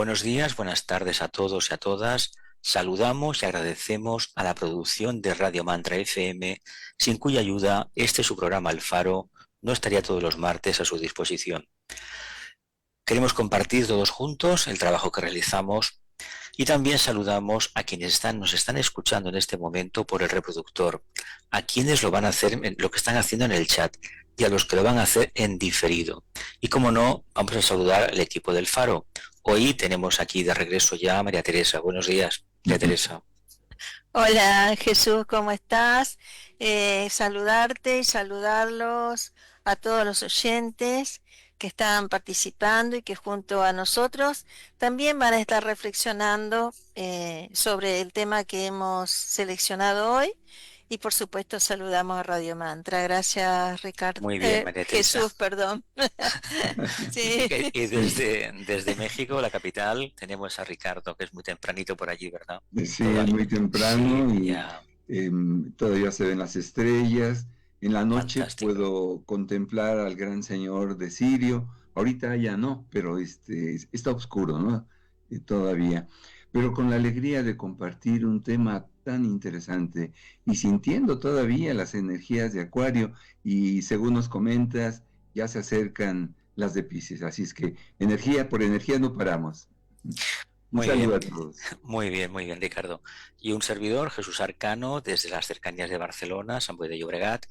Buenos días, buenas tardes a todos y a todas. Saludamos y agradecemos a la producción de Radio Mantra FM, sin cuya ayuda este su programa El Faro no estaría todos los martes a su disposición. Queremos compartir todos juntos el trabajo que realizamos y también saludamos a quienes nos están escuchando en este momento por el reproductor, a quienes lo van a hacer, lo que están haciendo en el chat y a los que lo van a hacer en diferido. Y como no, vamos a saludar al equipo del Faro. Hoy tenemos aquí de regreso ya a María Teresa. Buenos días, María Teresa. Hola Jesús, ¿cómo estás? Saludarte y saludarlos a todos los oyentes que están participando y que junto a nosotros también van a estar reflexionando sobre el tema que hemos seleccionado hoy. Y por supuesto saludamos a Radio Mantra. Gracias, Ricardo. Muy bien, María Teresa. Jesús, perdón. Sí. Y desde México, la capital, tenemos a Ricardo, que es muy tempranito por allí, ¿verdad? Sí, es muy temprano Sí, y ya. todavía se ven las estrellas. En la noche Fantástico. puedo contemplar al gran señor de Sirio. Ahorita ya no, pero está oscuro, ¿no? Todavía. Pero con la alegría de compartir un tema tan interesante y sintiendo todavía las energías de Acuario y según nos comentas, ya se acercan las de Piscis. Así es que energía por energía no paramos. Un Muy saludo bien. a todos. Muy bien, Ricardo. Y un servidor, Jesús Arcano, desde las cercanías de Barcelona, Sant Boi de Llobregat,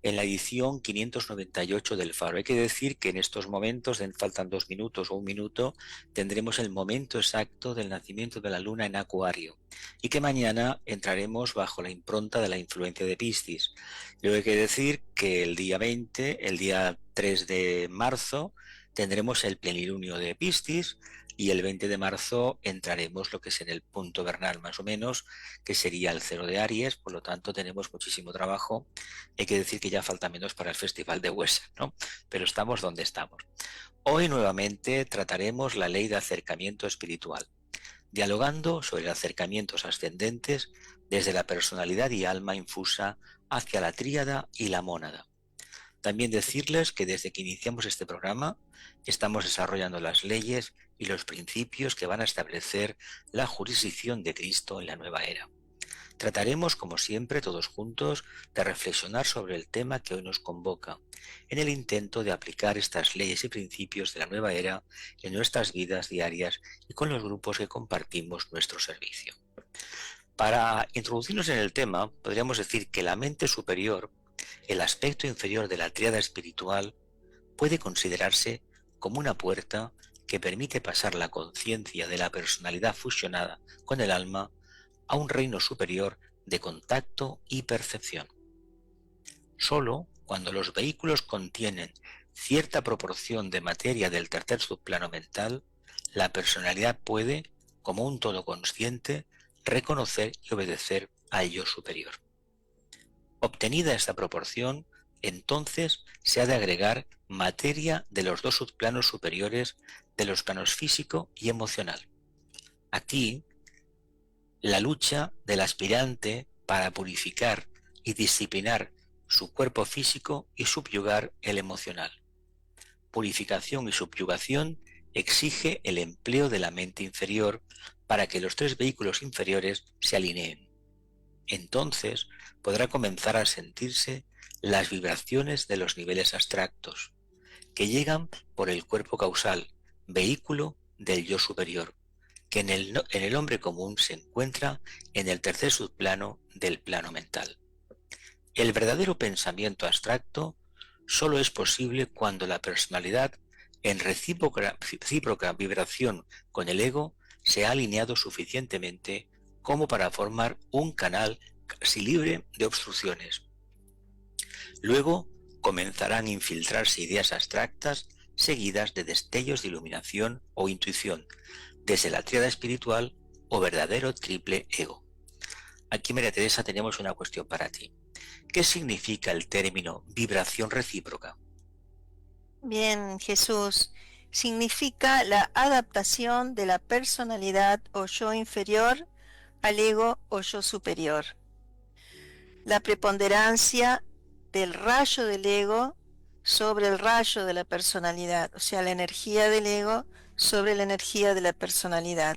en la edición 598 del Faro. Hay que decir que en estos momentos, faltan 2 minutos o 1 minuto, tendremos el momento exacto del nacimiento de la luna en Acuario y que mañana entraremos bajo la impronta de la influencia de Piscis. Luego hay que decir que el día 20, el día 3 de marzo, tendremos el plenilunio de Piscis y el 20 de marzo entraremos lo que es en el punto vernal más o menos, que sería el 0 de Aries, por lo tanto tenemos muchísimo trabajo. Hay que decir que ya falta menos para el Festival de Huesa, ¿no? Pero estamos donde estamos. Hoy nuevamente trataremos la ley de acercamiento espiritual, dialogando sobre acercamientos ascendentes desde la personalidad y alma infusa hacia la tríada y la mónada. También decirles que desde que iniciamos este programa estamos desarrollando las leyes y los principios que van a establecer la jurisdicción de Cristo en la nueva era. Trataremos, como siempre, todos juntos, de reflexionar sobre el tema que hoy nos convoca, en el intento de aplicar estas leyes y principios de la nueva era en nuestras vidas diarias y con los grupos que compartimos nuestro servicio. Para introducirnos en el tema, podríamos decir que la mente superior, el aspecto inferior de la tríada espiritual, puede considerarse como una puerta que permite pasar la conciencia de la personalidad fusionada con el alma a un reino superior de contacto y percepción. Solo cuando los vehículos contienen cierta proporción de materia del tercer subplano mental, la personalidad puede, como un todo consciente, reconocer y obedecer al yo superior. Obtenida esta proporción, entonces se ha de agregar materia de los dos subplanos superiores de los planos físico y emocional. Aquí, la lucha del aspirante para purificar y disciplinar su cuerpo físico y subyugar el emocional. Purificación y subyugación exige el empleo de la mente inferior para que los tres vehículos inferiores se alineen. Entonces podrá comenzar a sentirse las vibraciones de los niveles abstractos, que llegan por el cuerpo causal, vehículo del yo superior, que en el hombre común se encuentra en el tercer subplano del plano mental. El verdadero pensamiento abstracto solo es posible cuando la personalidad, en recíproca vibración con el ego, se ha alineado suficientemente como para formar un canal casi libre de obstrucciones. Luego comenzarán a infiltrarse ideas abstractas seguidas de destellos de iluminación o intuición, desde la tríada espiritual o verdadero triple ego. Aquí, María Teresa, tenemos una cuestión para ti. ¿Qué significa el término vibración recíproca? Bien, Jesús, significa la adaptación de la personalidad o yo inferior al ego o yo superior. La preponderancia del rayo del ego sobre el rayo de la personalidad, o sea, la energía del ego sobre la energía de la personalidad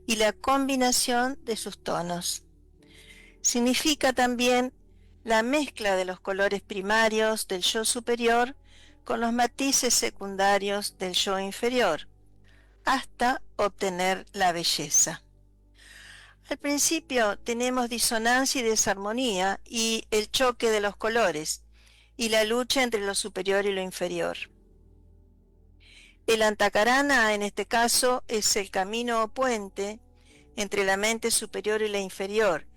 y la combinación de sus tonos. Significa también la mezcla de los colores primarios del yo superior con los matices secundarios del yo inferior, hasta obtener la belleza. Al principio tenemos disonancia y desarmonía y el choque de los colores y la lucha entre lo superior y lo inferior. El Antakarana, en este caso, es el camino o puente entre la mente superior y la inferior,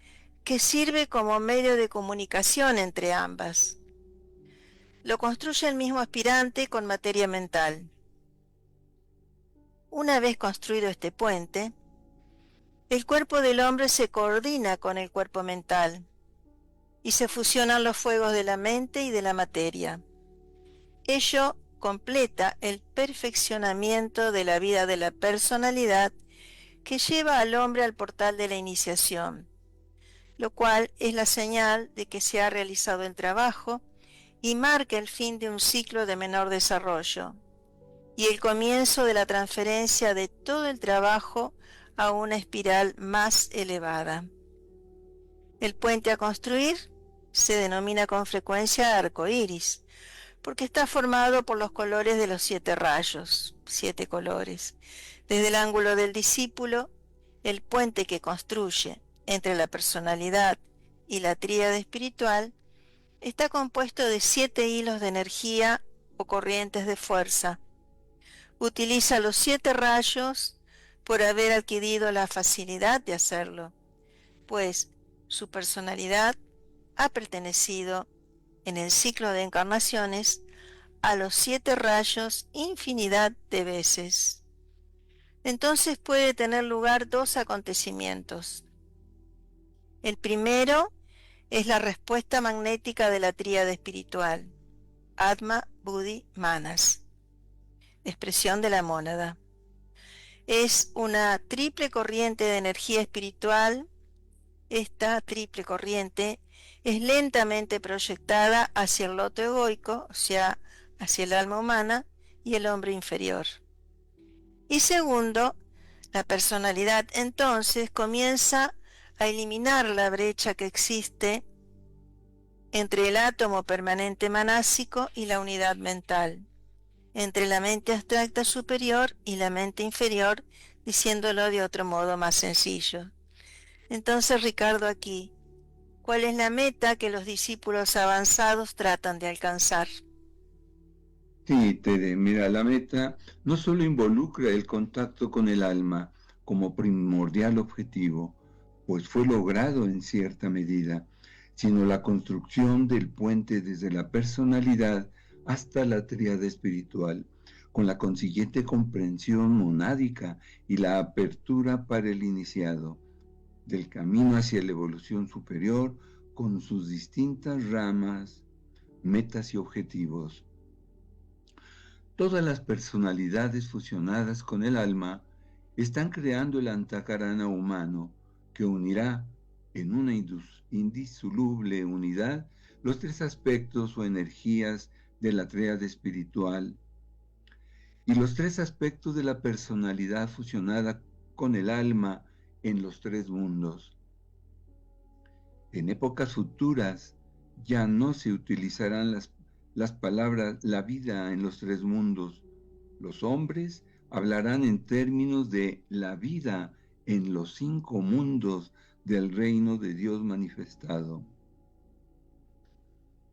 que sirve como medio de comunicación entre ambas. Lo construye el mismo aspirante con materia mental. Una vez construido este puente, el cuerpo del hombre se coordina con el cuerpo mental y se fusionan los fuegos de la mente y de la materia. Ello completa el perfeccionamiento de la vida de la personalidad que lleva al hombre al portal de la iniciación, lo cual es la señal de que se ha realizado el trabajo y marca el fin de un ciclo de menor desarrollo y el comienzo de la transferencia de todo el trabajo a una espiral más elevada. El puente a construir se denomina con frecuencia arco iris, porque está formado por los colores de los 7 rayos, 7 colores. Desde el ángulo del discípulo, el puente que construye entre la personalidad y la tríada espiritual está compuesto de 7 hilos de energía o corrientes de fuerza. Utiliza los 7 rayos por haber adquirido la facilidad de hacerlo, pues su personalidad ha pertenecido en el ciclo de encarnaciones a los 7 rayos infinidad de veces. Entonces puede tener lugar 2 acontecimientos. El primero es la respuesta magnética de la tríada espiritual, Atma, Buddhi, Manas, expresión de la mónada. Es una triple corriente de energía espiritual. Esta triple corriente es lentamente proyectada hacia el loto egoico, o sea, hacia el alma humana y el hombre inferior. Y segundo, la personalidad entonces comienza a eliminar la brecha que existe entre el átomo permanente manásico y la unidad mental, entre la mente abstracta superior y la mente inferior, diciéndolo de otro modo más sencillo. Entonces, Ricardo, aquí, ¿cuál es la meta que los discípulos avanzados tratan de alcanzar? Sí, Tere, mira, la meta no solo involucra el contacto con el alma como primordial objetivo, pues fue logrado en cierta medida, sino la construcción del puente desde la personalidad hasta la tríada espiritual, con la consiguiente comprensión monádica y la apertura para el iniciado del camino hacia la evolución superior con sus distintas ramas, metas y objetivos. Todas las personalidades fusionadas con el alma están creando el Antakarana humano que unirá en una indisoluble unidad los 3 aspectos o energías de la tríada espiritual y los 3 aspectos de la personalidad fusionada con el alma en los 3 mundos. En épocas futuras ya no se utilizarán las palabras la vida en los 3 mundos. Los hombres hablarán en términos de la vida en los 5 mundos del reino de Dios manifestado.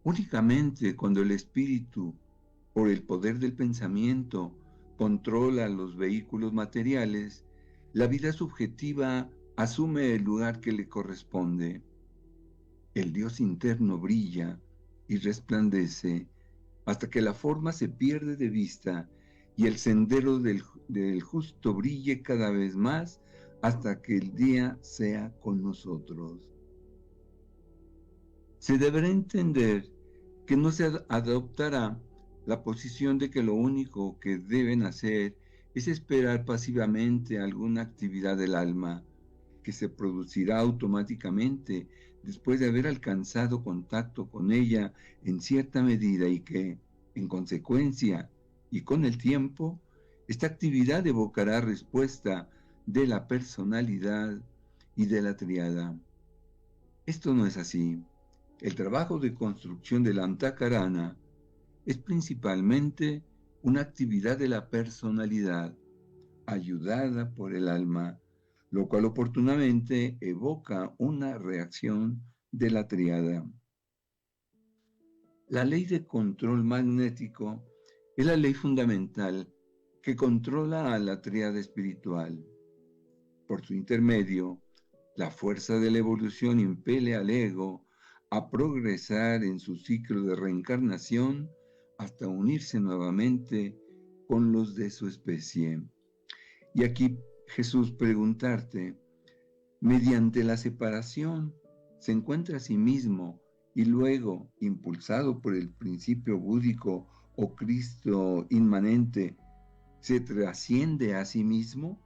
Únicamente cuando el espíritu, por el poder del pensamiento, controla los vehículos materiales, la vida subjetiva asume el lugar que le corresponde. El Dios interno brilla y resplandece hasta que la forma se pierde de vista y el sendero del justo brille cada vez más hasta que el día sea con nosotros. Se deberá entender que no se adoptará la posición de que lo único que deben hacer es esperar pasivamente alguna actividad del alma, que se producirá automáticamente después de haber alcanzado contacto con ella en cierta medida y que, en consecuencia y con el tiempo, Esta actividad evocará respuesta de la personalidad y de la triada. Esto no es así. El trabajo de construcción de la Antakarana es principalmente una actividad de la personalidad, ayudada por el alma, lo cual oportunamente evoca una reacción de la triada. La ley de control magnético es la ley fundamental que controla a la triada espiritual. Por su intermedio, la fuerza de la evolución impele al ego a progresar en su ciclo de reencarnación hasta unirse nuevamente con los de su especie. Y aquí Jesús preguntarte, mediante la separación se encuentra a sí mismo y luego, impulsado por el principio búdico o Cristo inmanente, se trasciende a sí mismo.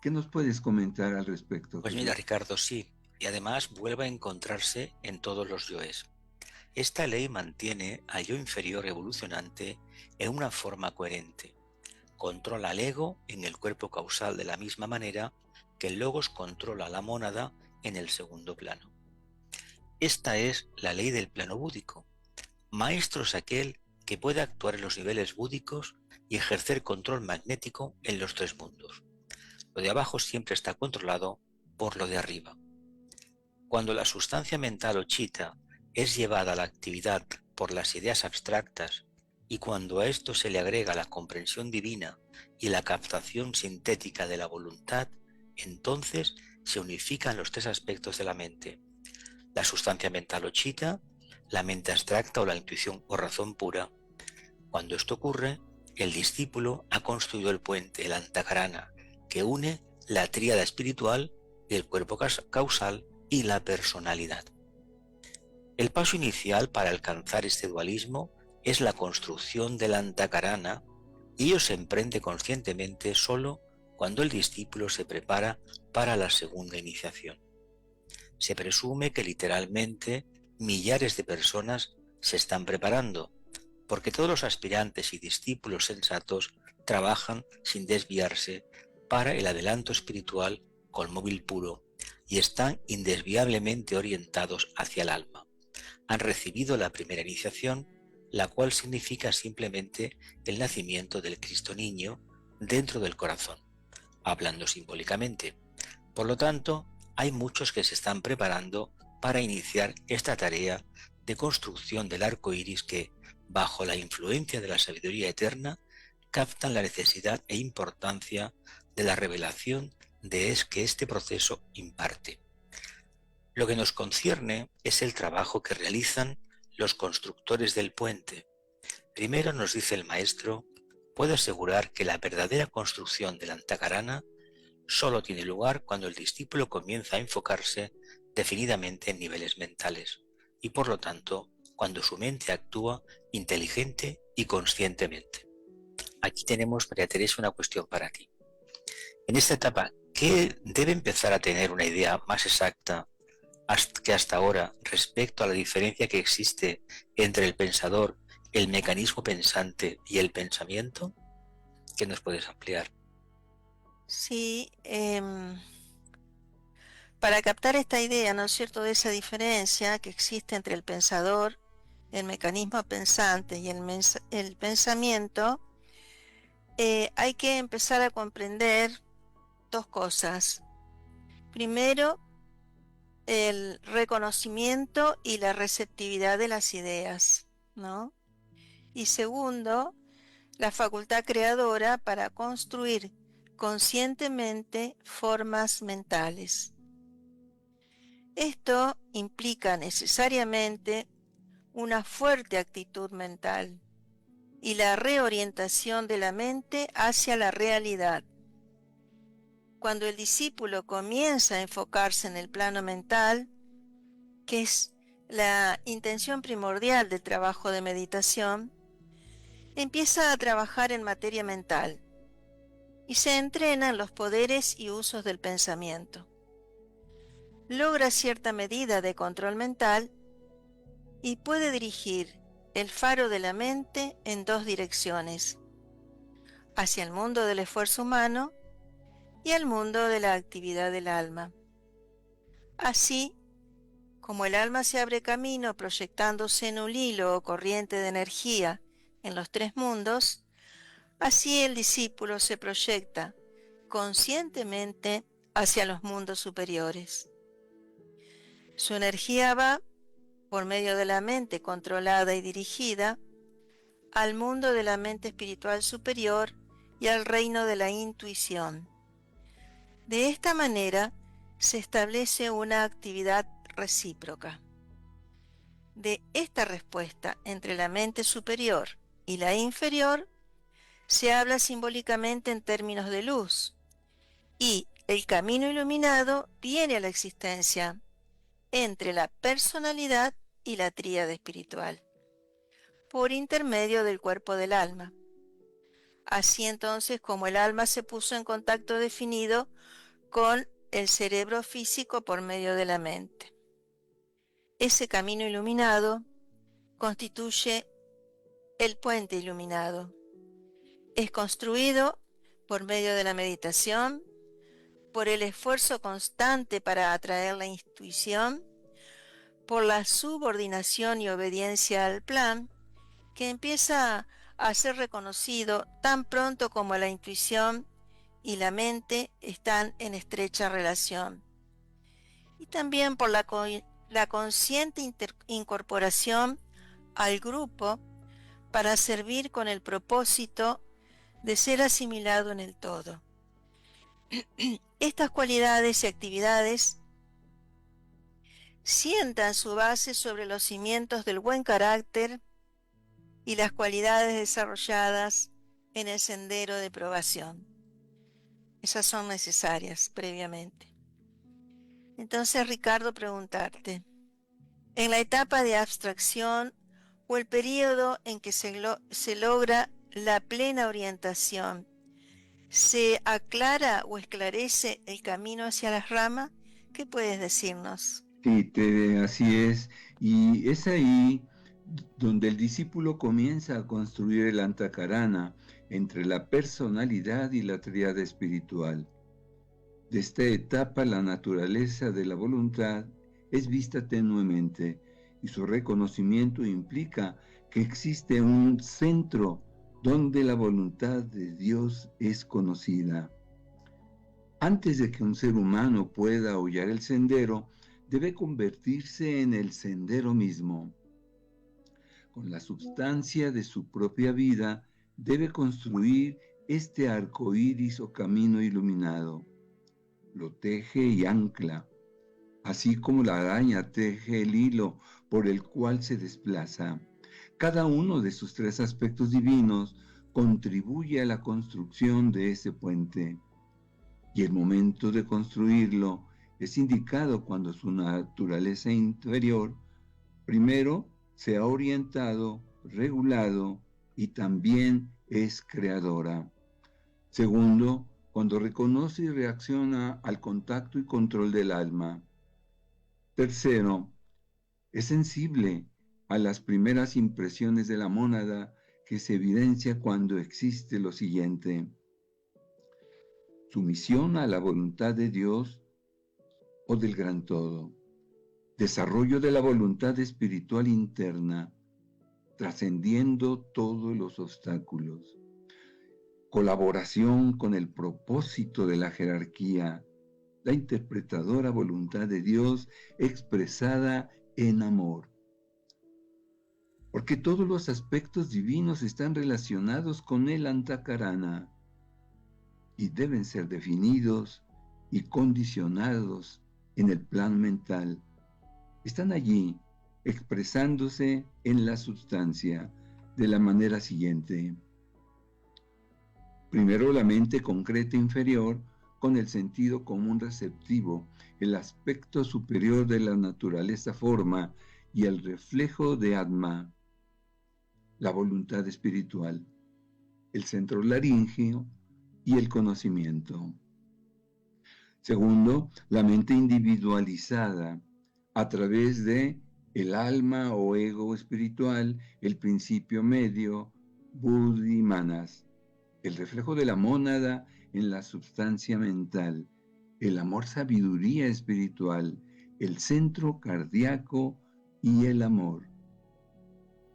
¿Qué nos puedes comentar al respecto, Pues Jesús? mira, Ricardo, sí, y además vuelve a encontrarse en todos los yoes. Esta ley mantiene al yo inferior evolucionante en una forma coherente. Controla al ego en el cuerpo causal de la misma manera que el logos controla a la mónada en el segundo plano. Esta es la ley del plano búdico. Maestro es aquel que puede actuar en los niveles búdicos y ejercer control magnético en los tres mundos. Lo de abajo siempre está controlado por lo de arriba. Cuando la sustancia mental o chitta es llevada a la actividad por las ideas abstractas y cuando a esto se le agrega la comprensión divina y la captación sintética de la voluntad, entonces se unifican los tres aspectos de la mente: la sustancia mental o chitta, la mente abstracta o la intuición o razón pura. Cuando esto ocurre, el discípulo ha construido el puente, el Antakarana, que une la tríada espiritual, el cuerpo causal y la personalidad. El paso inicial para alcanzar este dualismo es la construcción del Antakarana, y ello se emprende conscientemente solo cuando el discípulo se prepara para la segunda iniciación. Se presume que literalmente millares de personas se están preparando, porque todos los aspirantes y discípulos sensatos trabajan sin desviarse para el adelanto espiritual con móvil puro y están indesviablemente orientados hacia el alma. Han recibido la primera iniciación, la cual significa simplemente el nacimiento del Cristo niño dentro del corazón, hablando simbólicamente. Por lo tanto, hay muchos que se están preparando para iniciar esta tarea de construcción del arco iris que, bajo la influencia de la sabiduría eterna, captan la necesidad e importancia de la revelación que este proceso imparte. Lo que nos concierne es el trabajo que realizan los constructores del puente. Primero nos dice el maestro, puedo asegurar que la verdadera construcción del Antakarana solo tiene lugar cuando el discípulo comienza a enfocarse definidamente en niveles mentales y por lo tanto cuando su mente actúa inteligente y conscientemente. Aquí tenemos, María Teresa, una cuestión para ti. En esta etapa, ¿qué debe empezar a tener una idea más exacta que hasta ahora respecto a la diferencia que existe entre el pensador, el mecanismo pensante y el pensamiento? ¿Qué nos puedes ampliar? Sí, para captar esta idea, ¿no es cierto?, de esa diferencia que existe entre el pensador, el mecanismo pensante y el pensamiento, hay que empezar a comprender dos cosas. Primero, el reconocimiento y la receptividad de las ideas, ¿no? Y segundo, la facultad creadora para construir conscientemente formas mentales. Esto implica necesariamente una fuerte actitud mental y la reorientación de la mente hacia la realidad. Cuando el discípulo comienza a enfocarse en el plano mental, que es la intención primordial del trabajo de meditación, empieza a trabajar en materia mental y se entrena en los poderes y usos del pensamiento. Logra cierta medida de control mental y puede dirigir el faro de la mente en dos direcciones: hacia el mundo del esfuerzo humano y al mundo de la actividad del alma. Así, como el alma se abre camino proyectándose en un hilo o corriente de energía en los tres mundos, así el discípulo se proyecta conscientemente hacia los mundos superiores. Su energía va, por medio de la mente controlada y dirigida, al mundo de la mente espiritual superior y al reino de la intuición. De esta manera se establece una actividad recíproca. De esta respuesta entre la mente superior y la inferior se habla simbólicamente en términos de luz, y el camino iluminado viene a la existencia entre la personalidad y la tríada espiritual, por intermedio del cuerpo del alma. Así entonces, como el alma se puso en contacto definido con el cerebro físico por medio de la mente. Ese camino iluminado constituye el puente iluminado. Es construido por medio de la meditación, por el esfuerzo constante para atraer la intuición, por la subordinación y obediencia al plan, que empieza a ser reconocido tan pronto como la intuición y la mente están en estrecha relación. Y también por la consciente incorporación al grupo para servir con el propósito de ser asimilado en el todo. Estas cualidades y actividades sientan su base sobre los cimientos del buen carácter y las cualidades desarrolladas en el sendero de probación. Esas son necesarias previamente. Entonces, Ricardo, preguntarte, en la etapa de abstracción o el periodo en que se logra la plena orientación, ¿se aclara o esclarece el camino hacia las ramas? ¿Qué puedes decirnos? Sí, así es. Y es ahí donde el discípulo comienza a construir el antakarana entre la personalidad y la tríada espiritual. De esta etapa, la naturaleza de la voluntad es vista tenuemente y su reconocimiento implica que existe un centro donde la voluntad de Dios es conocida. Antes de que un ser humano pueda hollar el sendero, debe convertirse en el sendero mismo. Con la substancia de su propia vida, debe construir este arco iris o camino iluminado. Lo teje y ancla, así como la araña teje el hilo por el cual se desplaza. Cada uno de sus tres aspectos divinos contribuye a la construcción de ese puente. Y el momento de construirlo es indicado cuando su naturaleza inferior primero se ha orientado, regulado y también es creadora. Segundo, cuando reconoce y reacciona al contacto y control del alma. Tercero, es sensible a las primeras impresiones de la mónada que se evidencia cuando existe lo siguiente: sumisión a la voluntad de Dios o del gran todo, desarrollo de la voluntad espiritual interna, trascendiendo todos los obstáculos, colaboración con el propósito de la jerarquía, la interpretadora voluntad de Dios expresada en amor. Porque todos los aspectos divinos están relacionados con el antakarana y deben ser definidos y condicionados en el plan mental. Están allí expresándose en la substancia de la manera siguiente. Primero, la mente concreta inferior con el sentido común receptivo, el aspecto superior de la naturaleza forma y el reflejo de Atma, la voluntad espiritual, el centro laríngeo y el conocimiento. Segundo, la mente individualizada a través de el alma o ego espiritual, el principio medio, buddhi, manas, el reflejo de la mónada en la substancia mental, el amor sabiduría espiritual, el centro cardíaco y el amor.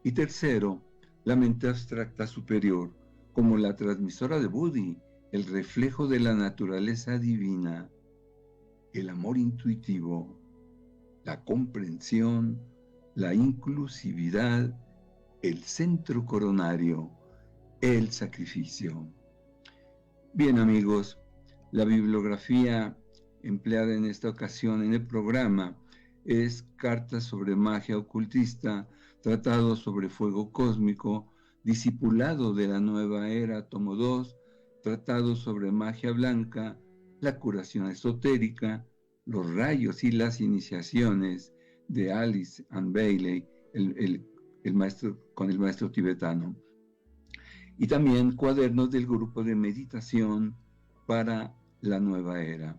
Y tercero, la mente abstracta superior, como la transmisora de Buddhi, el reflejo de la naturaleza divina, el amor intuitivo, la comprensión, la inclusividad, el centro coronario, el sacrificio. Bien, amigos, la bibliografía empleada en esta ocasión en el programa es Cartas sobre magia ocultista, Tratado sobre fuego cósmico, Discipulado de la nueva era, tomo 2, Tratado sobre magia blanca, La curación esotérica, Los rayos y las iniciaciones de Alice and Bailey, el maestro, con el maestro tibetano. Y también cuadernos del grupo de meditación para la nueva era.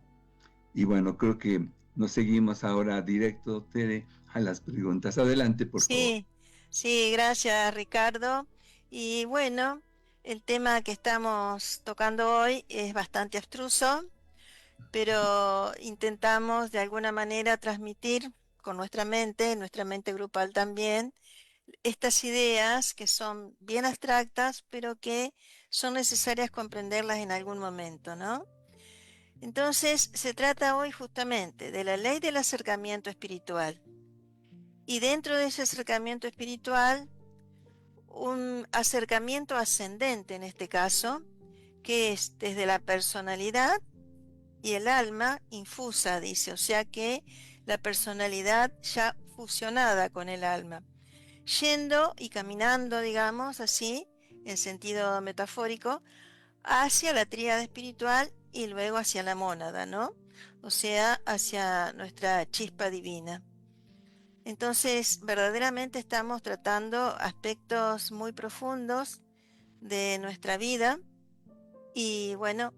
Y bueno, creo que nos seguimos ahora directo, Tere, a las preguntas. Adelante, por favor. Sí, gracias, Ricardo. Y bueno, el tema que estamos tocando hoy es bastante abstruso, pero intentamos de alguna manera transmitir con nuestra mente grupal también, estas ideas que son bien abstractas, pero que son necesarias comprenderlas en algún momento, ¿no? Entonces, se trata hoy justamente de la ley del acercamiento espiritual. Y dentro de ese acercamiento espiritual, un acercamiento ascendente en este caso, que es desde la personalidad y el alma infusa, dice, o sea que la personalidad ya fusionada con el alma, yendo y caminando, digamos así, en sentido metafórico, hacia la tríada espiritual y luego hacia la mónada, ¿no? O sea, hacia nuestra chispa divina. Entonces, verdaderamente estamos tratando aspectos muy profundos de nuestra vida y bueno,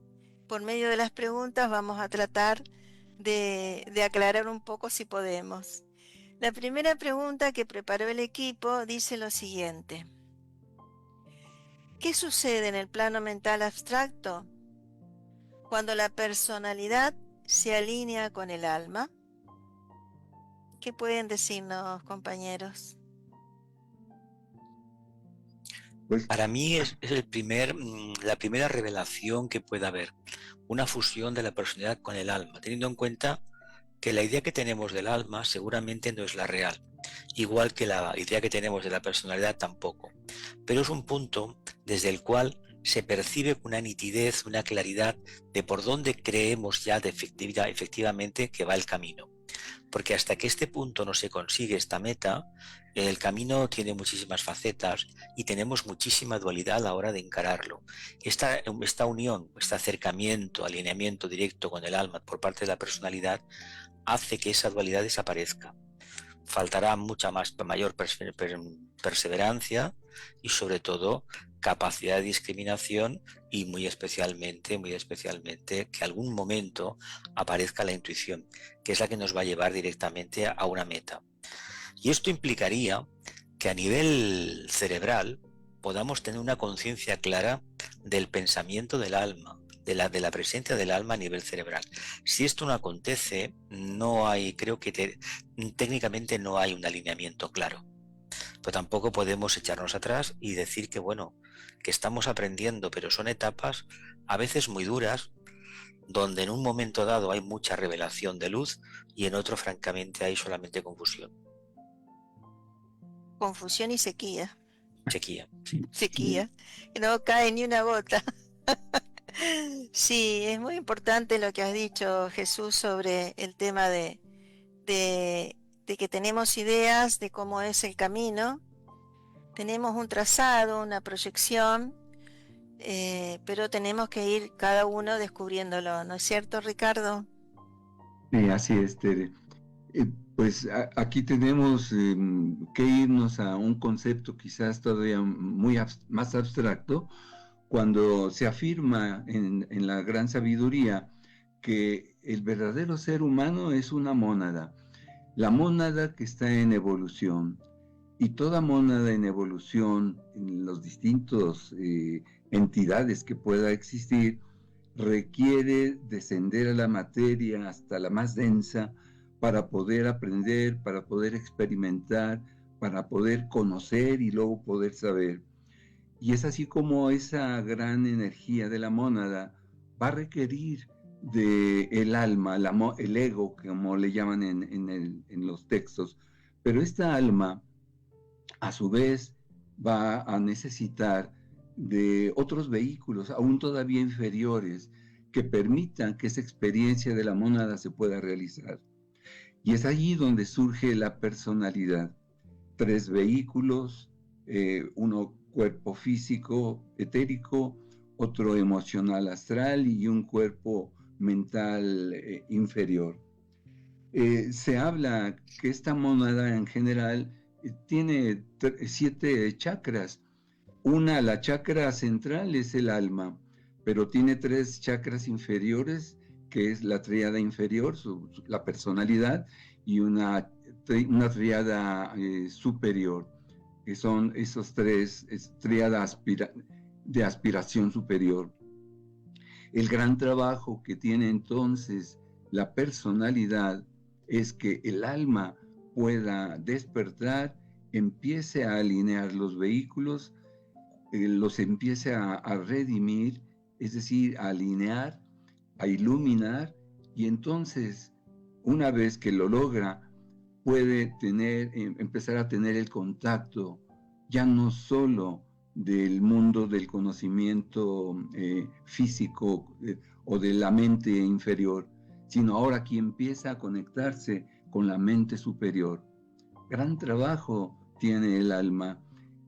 por medio de las preguntas vamos a tratar de aclarar un poco si podemos. La primera pregunta que preparó el equipo dice lo siguiente: ¿qué sucede en el plano mental abstracto cuando la personalidad se alinea con el alma? ¿Qué pueden decirnos, compañeros? Pues, Para mí es la primera revelación que puede haber, una fusión de la personalidad con el alma, teniendo en cuenta que la idea que tenemos del alma seguramente no es la real, igual que la idea que tenemos de la personalidad tampoco, pero es un punto desde el cual se percibe con una nitidez, una claridad de por dónde creemos ya efectivamente que va el camino. Porque hasta que este punto no se consigue, esta meta, el camino tiene muchísimas facetas y tenemos muchísima dualidad a la hora de encararlo. Esta unión, este acercamiento, alineamiento directo con el alma por parte de la personalidad hace que esa dualidad desaparezca. Faltará mayor perseverancia y sobre todo capacidad de discriminación y muy especialmente que algún momento aparezca la intuición, que es la que nos va a llevar directamente a una meta. Y esto implicaría que a nivel cerebral podamos tener una conciencia clara del pensamiento del alma, de la presencia del alma a nivel cerebral. Si esto no acontece, creo que técnicamente no hay un alineamiento claro. Pero tampoco podemos echarnos atrás y decir que que estamos aprendiendo, pero son etapas a veces muy duras, donde en un momento dado hay mucha revelación de luz y en otro francamente hay solamente confusión. Confusión y sequía. Sequía. Sí. Sequía. Que no cae ni una gota. Sí, es muy importante lo que has dicho, Jesús, sobre el tema de que tenemos ideas de cómo es el camino, tenemos un trazado, una proyección, pero tenemos que ir cada uno descubriéndolo, ¿no es cierto, Ricardo? Sí, así es, Tere. Pues aquí tenemos que irnos a un concepto quizás todavía más abstracto, cuando se afirma en la gran sabiduría que el verdadero ser humano es una mónada, la mónada que está en evolución. Y toda mónada en evolución, en los distintos entidades que pueda existir, requiere descender a la materia hasta la más densa para poder aprender, para poder experimentar, para poder conocer y luego poder saber. Y es así como esa gran energía de la mónada va a requerir del alma, el ego, como le llaman en los textos. Pero esta alma, a su vez, va a necesitar de otros vehículos, aún todavía inferiores, que permitan que esa experiencia de la mónada se pueda realizar. Y es allí donde surge la personalidad. 3 vehículos, uno cuerpo físico etérico, otro emocional astral y un cuerpo mental inferior. Se habla que esta mónada en general tiene 7 chakras. La chakra central es el alma, pero tiene 3 chakras inferiores, que es la tríada inferior, la personalidad, y una tríada superior, que son esos 3 tríada de aspiración superior. El gran trabajo que tiene entonces la personalidad es que el alma pueda despertar, empiece a alinear los vehículos, los empiece a redimir, es decir, a alinear, a iluminar, y entonces, una vez que lo logra, puede empezar a tener el contacto ya no solo del mundo del conocimiento físico o de la mente inferior, sino ahora que empieza a conectarse con la mente superior. Gran trabajo tiene el alma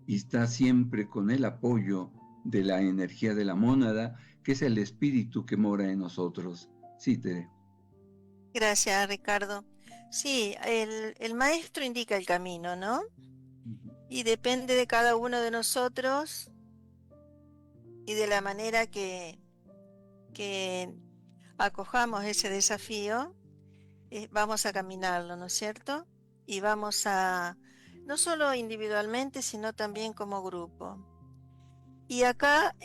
y está siempre con el apoyo de la energía de la mónada, que es el espíritu que mora en nosotros. Sí, Tere. Gracias, Ricardo. Sí, el maestro indica el camino, ¿no? Y depende de cada uno de nosotros y de la manera que acojamos ese desafío, vamos a caminarlo, ¿no es cierto? Y vamos a, no solo individualmente, sino también como grupo. Y acá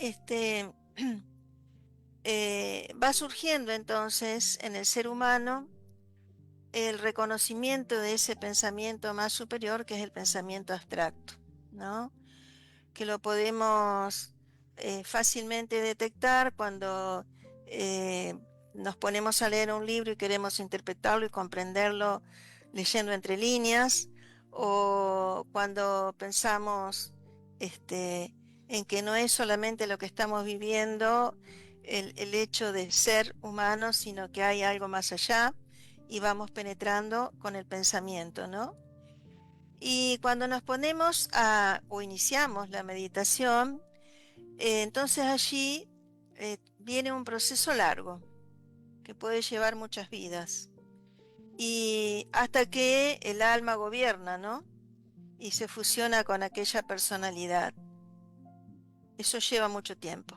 va surgiendo entonces en el ser humano el reconocimiento de ese pensamiento más superior, que es el pensamiento abstracto, ¿no? Que lo podemos fácilmente detectar cuando nos ponemos a leer un libro y queremos interpretarlo y comprenderlo leyendo entre líneas, o cuando pensamos en que no es solamente lo que estamos viviendo, el hecho de ser humanos, sino que hay algo más allá, y vamos penetrando con el pensamiento, ¿no? Y cuando nos ponemos o iniciamos la meditación, entonces allí viene un proceso largo que puede llevar muchas vidas, y hasta que el alma gobierna, ¿no? Y se fusiona con aquella personalidad. Eso lleva mucho tiempo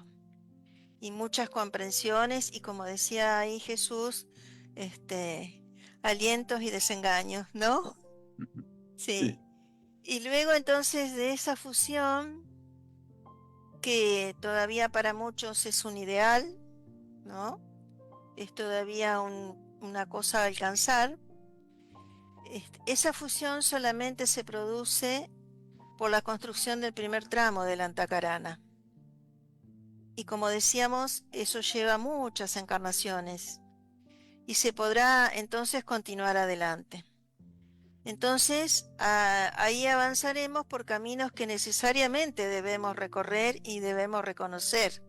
y muchas comprensiones, y como decía ahí Jesús, alientos y desengaños, ¿no? Sí. Sí. Y luego entonces de esa fusión, que todavía para muchos es un ideal, ¿no? Es todavía una cosa a alcanzar. Esa fusión solamente se produce por la construcción del primer tramo del Antakarana. Y como decíamos, eso lleva muchas encarnaciones y se podrá entonces continuar adelante. Entonces, ahí avanzaremos por caminos que necesariamente debemos recorrer y debemos reconocer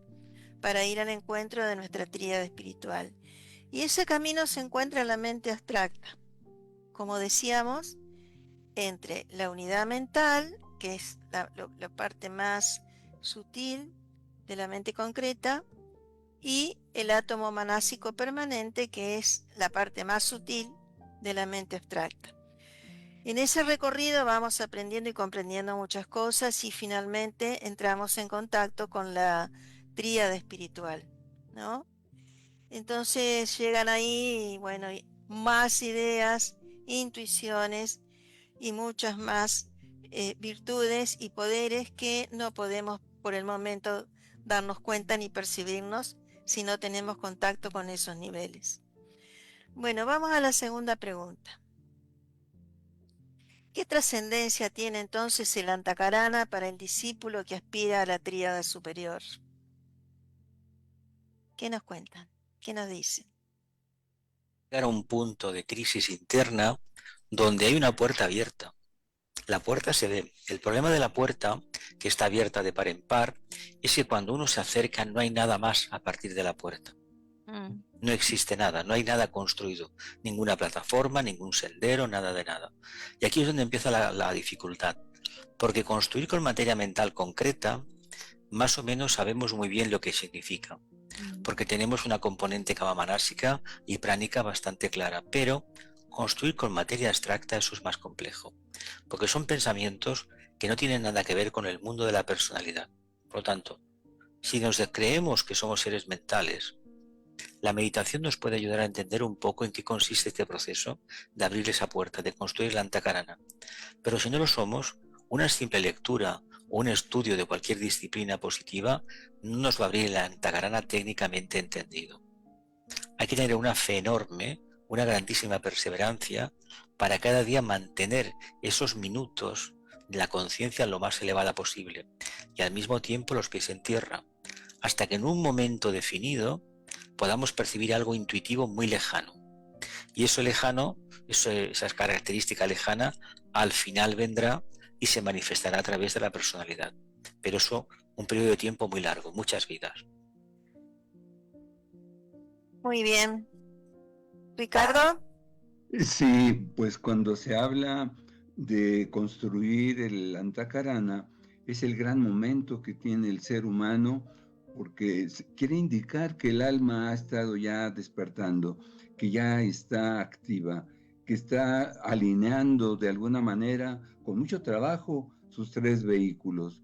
para ir al encuentro de nuestra tríada espiritual. Y ese camino se encuentra en la mente abstracta, como decíamos, entre la unidad mental, que es la parte más sutil de la mente concreta, y el átomo manásico permanente, que es la parte más sutil de la mente abstracta. En ese recorrido vamos aprendiendo y comprendiendo muchas cosas, y finalmente entramos en contacto con la tríada espiritual, ¿no? Entonces llegan ahí, bueno, más ideas, intuiciones y muchas más virtudes y poderes que no podemos por el momento darnos cuenta ni percibirnos si no tenemos contacto con esos niveles. Bueno, vamos a la segunda pregunta. ¿Qué trascendencia tiene entonces el Antakarana para el discípulo que aspira a la tríada superior? ¿Qué nos cuentan? ¿Qué nos dicen? Llegar a un punto de crisis interna donde hay una puerta abierta. La puerta se ve. El problema de la puerta, que está abierta de par en par, es que cuando uno se acerca no hay nada más a partir de la puerta. No existe nada, no hay nada construido, ninguna plataforma, ningún sendero, nada de nada. Y aquí es donde empieza la dificultad, porque construir con materia mental concreta, más o menos sabemos muy bien lo que significa, porque tenemos una componente kamamanásika y pránica bastante clara, pero construir con materia abstracta eso es más complejo, porque son pensamientos que no tienen nada que ver con el mundo de la personalidad. Por lo tanto, si nos creemos que somos seres mentales, la meditación nos puede ayudar a entender un poco en qué consiste este proceso de abrir esa puerta, de construir la Antakarana. Pero si no lo somos, una simple lectura o un estudio de cualquier disciplina positiva no nos va a abrir la Antakarana técnicamente entendido. Hay que tener una fe enorme, una grandísima perseverancia para cada día mantener esos minutos de la conciencia lo más elevada posible y al mismo tiempo los pies en tierra, hasta que en un momento definido podamos percibir algo intuitivo muy lejano. Y eso lejano, esa característica lejana, al final vendrá y se manifestará a través de la personalidad. Pero eso, un periodo de tiempo muy largo, muchas vidas. Muy bien. Ricardo. Sí, pues cuando se habla de construir el Antakarana, es el gran momento que tiene el ser humano porque quiere indicar que el alma ha estado ya despertando, que ya está activa, que está alineando de alguna manera, con mucho trabajo, sus tres vehículos.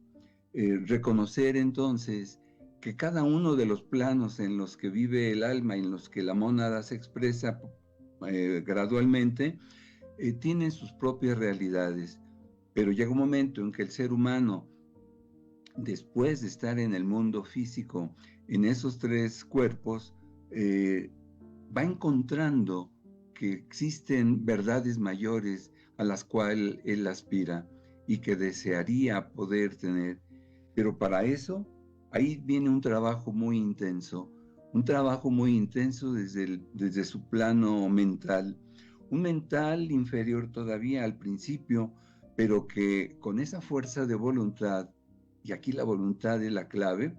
Reconocer entonces que cada uno de los planos en los que vive el alma y en los que la mónada se expresa gradualmente, tienen sus propias realidades, pero llega un momento en que el ser humano, después de estar en el mundo físico, en esos tres cuerpos, va encontrando que existen verdades mayores a las cuales él aspira y que desearía poder tener. Pero para eso, ahí viene un trabajo muy intenso desde su plano mental, un mental inferior todavía al principio, pero que con esa fuerza de voluntad, y aquí la voluntad es la clave,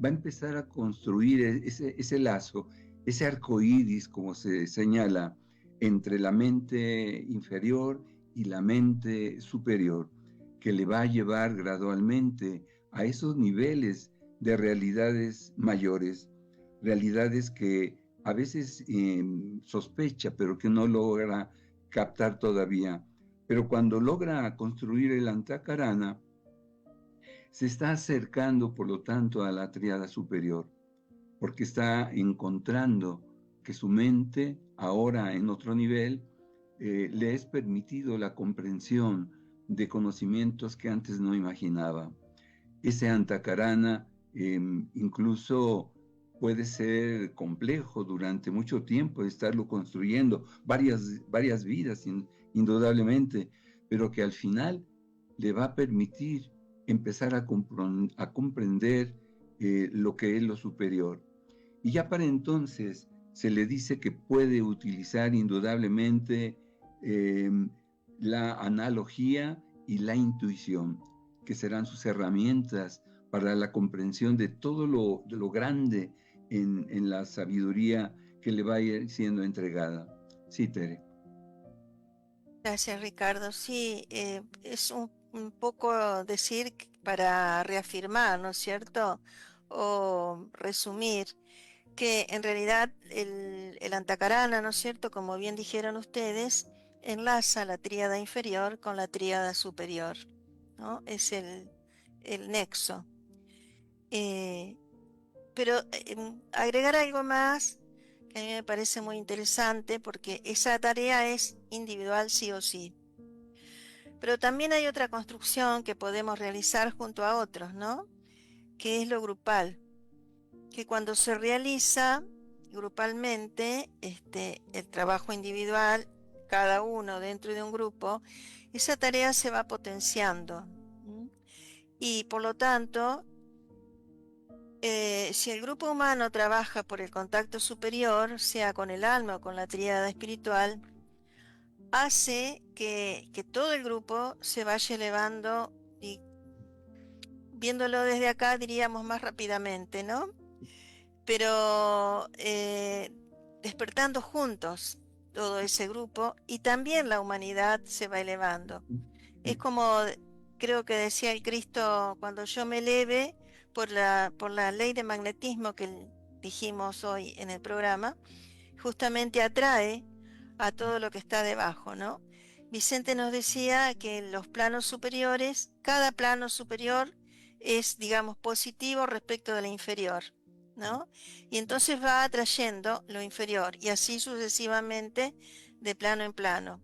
va a empezar a construir ese lazo, ese arco iris, como se señala, entre la mente inferior y la mente superior, que le va a llevar gradualmente a esos niveles de realidades mayores, realidades que a veces sospecha, pero que no logra captar todavía. Pero cuando logra construir el Antakarana, se está acercando, por lo tanto, a la tríada superior, porque está encontrando que su mente, ahora en otro nivel, le es permitido la comprensión de conocimientos que antes no imaginaba. Ese Antakarana incluso puede ser complejo durante mucho tiempo, estarlo construyendo, varias vidas, indudablemente, pero que al final le va a permitir empezar a comprender lo que es lo superior. Y ya para entonces se le dice que puede utilizar indudablemente la analogía y la intuición, que serán sus herramientas para la comprensión de todo lo grande en la sabiduría que le va a ir siendo entregada. Sí, Tere. Gracias, Ricardo. Sí, es un poco decir para reafirmar, ¿no es cierto? O resumir que en realidad el Antakarana, ¿no es cierto? Como bien dijeron ustedes, enlaza la tríada inferior con la tríada superior, ¿no? Es el nexo. Eh, pero agregar algo más que a mí me parece muy interesante porque esa tarea es individual sí o sí. Pero también hay otra construcción que podemos realizar junto a otros, ¿no? Que es lo grupal. que cuando se realiza grupalmente el trabajo individual, cada uno dentro de un grupo, esa tarea se va potenciando. Y por lo tanto, si el grupo humano trabaja por el contacto superior, sea con el alma o con la tríada espiritual, hace que todo el grupo se vaya elevando y, viéndolo desde acá, diríamos más rápidamente, ¿no? Pero despertando juntos todo ese grupo, y también la humanidad se va elevando. Es como, creo que decía el Cristo, cuando yo me eleve por la ley de magnetismo que dijimos hoy en el programa, justamente atrae a todo lo que está debajo, ¿no? Vicente nos decía que en los planos superiores, cada plano superior es, digamos, positivo respecto de la inferior, ¿no? Y entonces va atrayendo lo inferior, y así sucesivamente de plano en plano.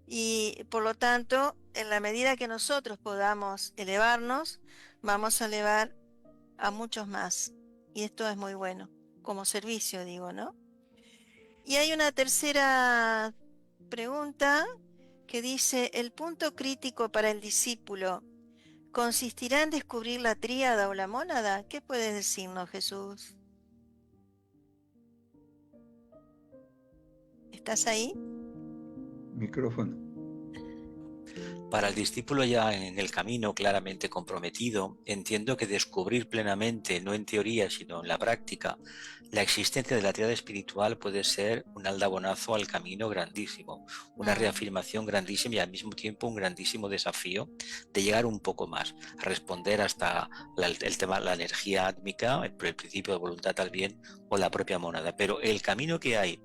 Y por lo tanto, en la medida que nosotros podamos elevarnos, vamos a elevar a muchos más. Y esto es muy bueno, como servicio, digo, ¿no? Y hay una tercera pregunta que dice: ¿el punto crítico para el discípulo consistirá en descubrir la tríada o la mónada? ¿Qué puedes decirnos, Jesús? ¿Estás ahí? Micrófono. Para el discípulo ya en el camino claramente comprometido, entiendo que descubrir plenamente, no en teoría sino en la práctica, la existencia de la tríada espiritual puede ser un aldabonazo al camino grandísimo, una reafirmación grandísima y al mismo tiempo un grandísimo desafío de llegar un poco más, a responder hasta el tema, la energía átmica, el principio de voluntad al bien o la propia mónada. Pero el camino que hay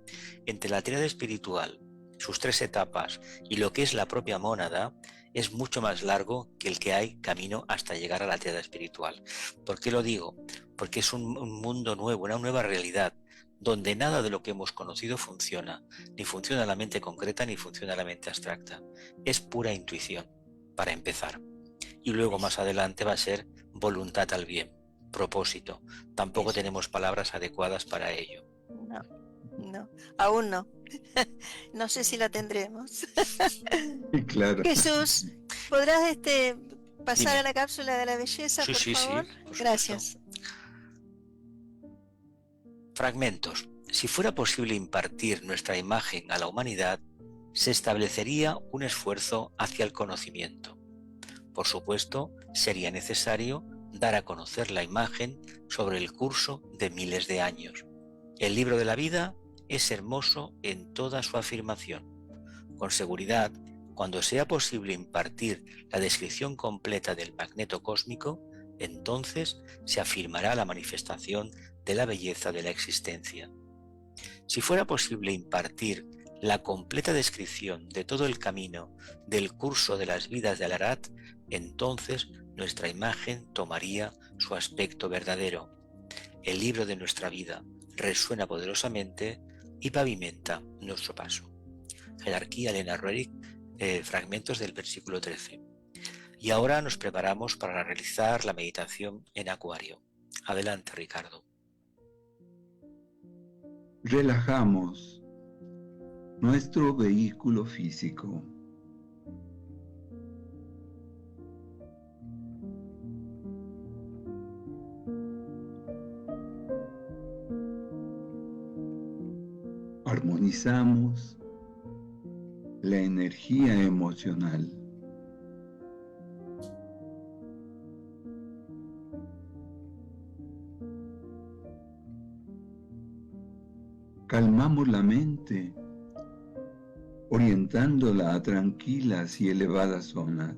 entre la tríada espiritual, sus tres etapas y lo que es la propia mónada, es mucho más largo que el que hay camino hasta llegar a la tríada espiritual. ¿Por qué lo digo? Porque es un mundo nuevo, una nueva realidad, donde nada de lo que hemos conocido funciona, ni funciona la mente concreta ni funciona la mente abstracta. Es pura intuición, para empezar. Y luego más adelante va a ser voluntad al bien, propósito. Tampoco tenemos palabras adecuadas para ello. No, no, aún no. No sé si la tendremos. Claro. Jesús, ¿podrás pasar Dime. a la cápsula de la belleza, Sí, por sí, favor? sí, por Gracias. Fragmentos. Si fuera posible impartir nuestra imagen a la humanidad, se establecería un esfuerzo hacia el conocimiento. Por supuesto, sería necesario dar a conocer la imagen sobre el curso de miles de años. El libro de la vida es hermoso en toda su afirmación. Con seguridad, cuando sea posible impartir la descripción completa del magneto cósmico, entonces se afirmará la manifestación de la belleza de la existencia. Si fuera posible impartir la completa descripción de todo el camino del curso de las vidas de Ararat, entonces nuestra imagen tomaría su aspecto verdadero. El libro de nuestra vida resuena poderosamente y pavimenta nuestro paso. Jerarquía Elena Roerich, fragmentos del versículo 13. Y ahora nos preparamos para realizar la meditación en Acuario. Adelante, Ricardo. Relajamos nuestro vehículo físico. Armonizamos la energía emocional. Calmamos la mente, orientándola a tranquilas y elevadas zonas.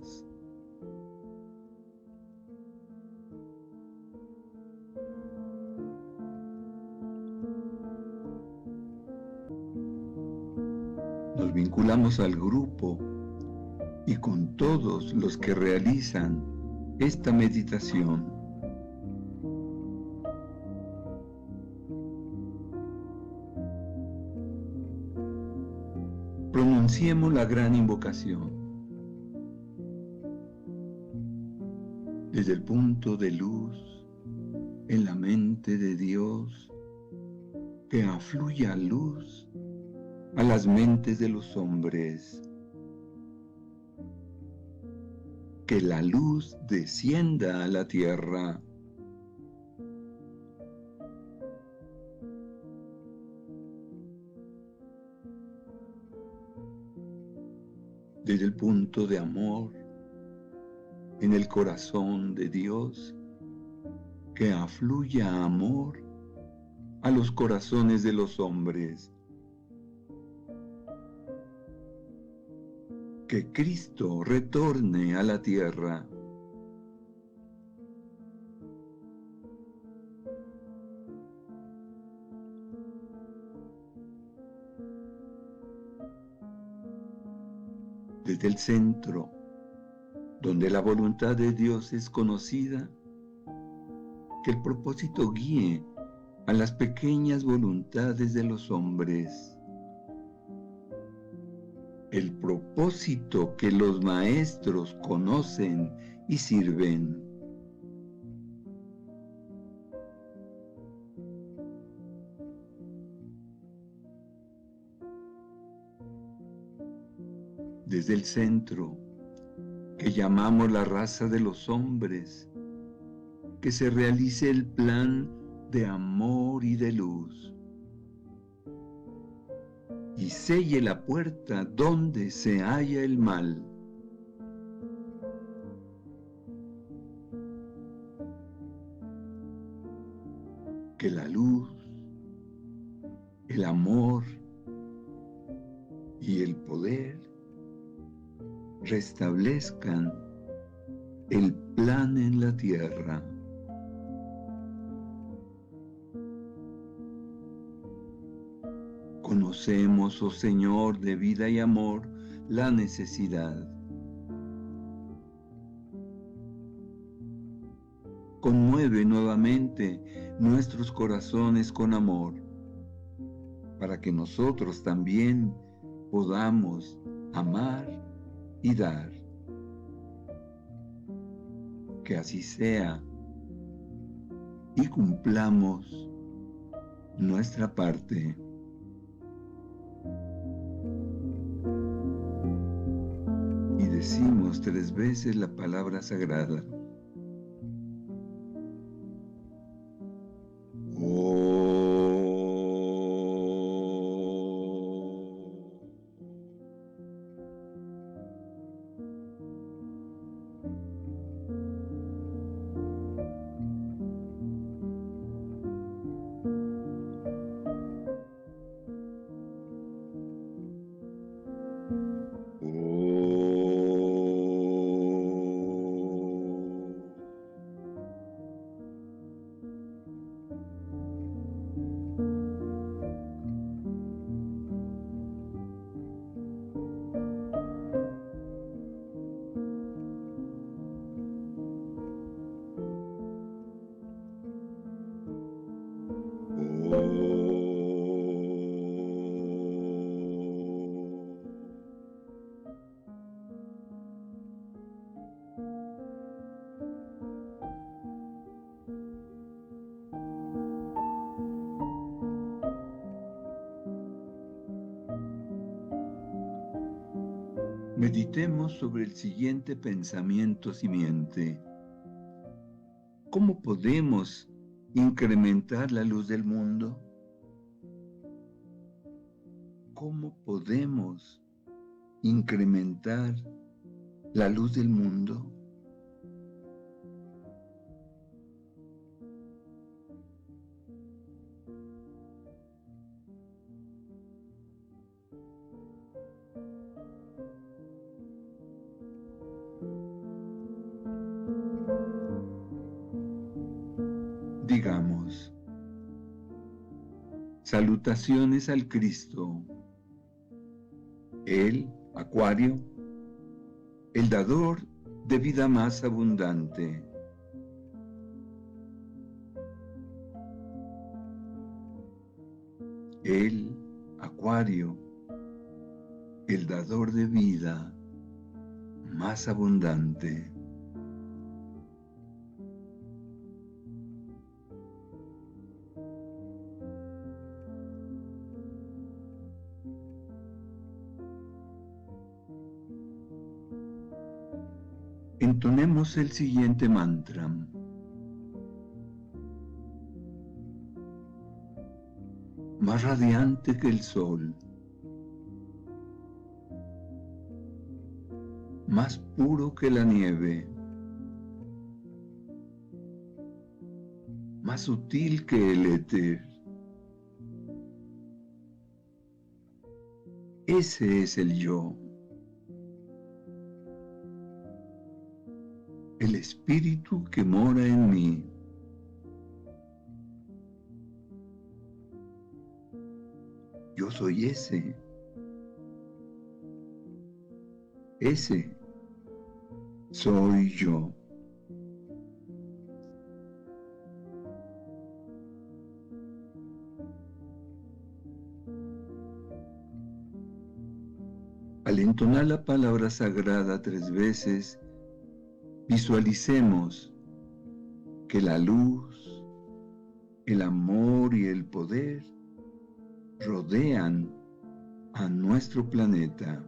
Nos vinculamos al grupo y con todos los que realizan esta meditación. Pronunciemos la gran invocación. Desde el punto de luz en la mente de Dios, que afluya luz a las mentes de los hombres, que la luz descienda a la tierra. Desde el punto de amor en el corazón de Dios, que afluya amor a los corazones de los hombres. Que Cristo retorne a la tierra. Desde el centro, donde la voluntad de Dios es conocida, que el propósito guíe a las pequeñas voluntades de los hombres. El propósito que los maestros conocen y sirven. Desde el centro, que llamamos la raza de los hombres, que se realice el plan de amor y de luz, y selle la puerta donde se halla el mal. Que la luz, el amor y el poder restablezcan el plan en la tierra. Conocemos, oh Señor, de vida y amor, la necesidad. Conmueve nuevamente nuestros corazones con amor, para que nosotros también podamos amar y dar. Que así sea y cumplamos nuestra parte. Y decimos 3 veces la palabra sagrada. Meditemos sobre el siguiente pensamiento simiente. ¿Cómo podemos incrementar la luz del mundo? ¿Cómo podemos incrementar la luz del mundo? Digamos, salutaciones al Cristo, el Acuario, el dador de vida más abundante. El Acuario, el dador de vida más abundante. Entonemos el siguiente mantra. Más radiante que el sol, más puro que la nieve, más sutil que el éter. Ese es el yo, el espíritu que mora en mí. Yo soy ese. Ese soy yo. Al entonar la palabra sagrada 3 veces, visualicemos que la luz, el amor y el poder rodean a nuestro planeta.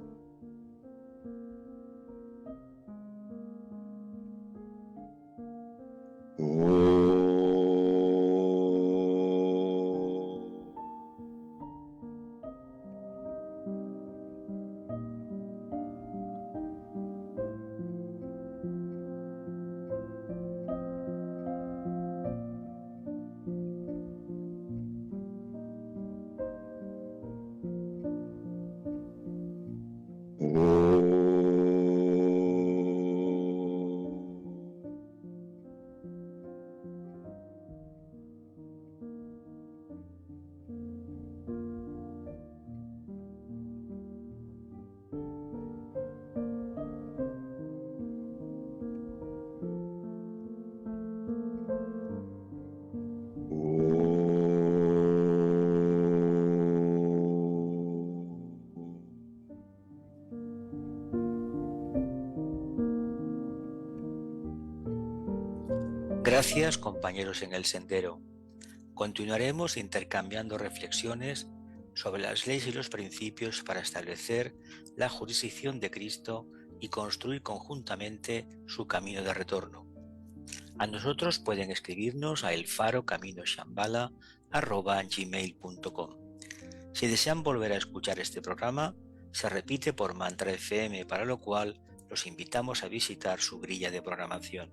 Gracias, compañeros en el sendero. Continuaremos intercambiando reflexiones sobre las leyes y los principios para establecer la jurisdicción de Cristo y construir conjuntamente su camino de retorno. A nosotros pueden escribirnos a elfarocaminoshambhala@gmail.com. Si desean volver a escuchar este programa, se repite por Mantra FM, para lo cual los invitamos a visitar su grilla de programación.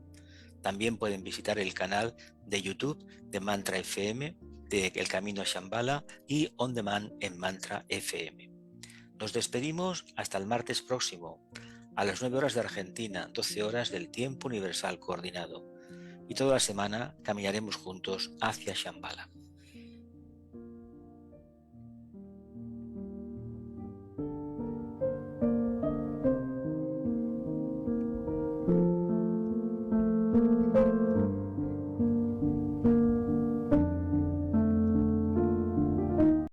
También pueden visitar el canal de YouTube de Mantra FM, de El Camino a Shambhala y On Demand en Mantra FM. Nos despedimos hasta el martes próximo, a las 9 horas de Argentina, 12 horas del tiempo universal coordinado. Y toda la semana caminaremos juntos hacia Shambhala.